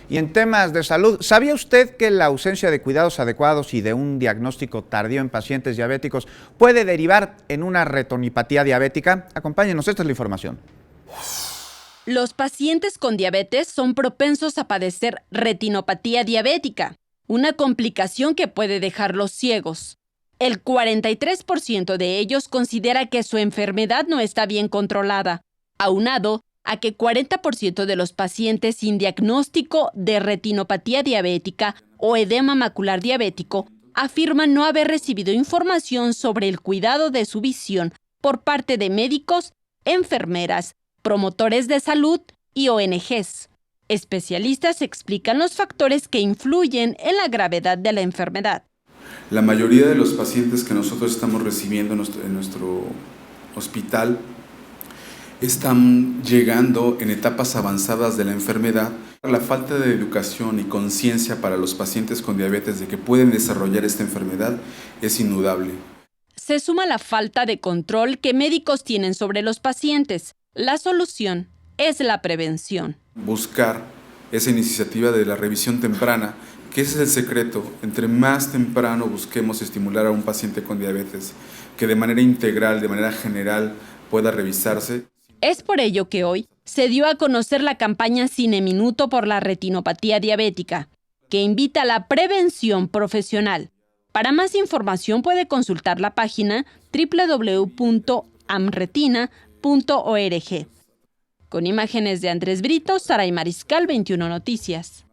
Y en temas de salud, ¿sabía usted que la ausencia de cuidados adecuados y de un diagnóstico tardío en pacientes diabéticos puede derivar en una retinopatía diabética? Acompáñenos, esta es la información. Los pacientes con diabetes son propensos a padecer retinopatía diabética, una complicación que puede dejarlos ciegos. El 43% de ellos considera que su enfermedad no está bien controlada, aunado a que 40% de los pacientes sin diagnóstico de retinopatía diabética o edema macular diabético afirman no haber recibido información sobre el cuidado de su visión por parte de médicos, enfermeras, promotores de salud y ONGs. Especialistas explican los factores que influyen en la gravedad de la enfermedad. La mayoría de los pacientes que nosotros estamos recibiendo en nuestro hospital están llegando en etapas avanzadas de la enfermedad. La falta de educación y conciencia para los pacientes con diabetes de que pueden desarrollar esta enfermedad es indudable. Se suma la falta de control que médicos tienen sobre los pacientes. La solución es la prevención. Buscar esa iniciativa de la revisión temprana, que ese es el secreto. Entre más temprano busquemos estimular a un paciente con diabetes, que de manera integral, de manera general, pueda revisarse. Es por ello que hoy se dio a conocer la campaña Cine Minuto por la retinopatía diabética, que invita a la prevención profesional. Para más información puede consultar la página www.amretina.org. Con imágenes de Andrés Brito, Saray Mariscal, 21 Noticias.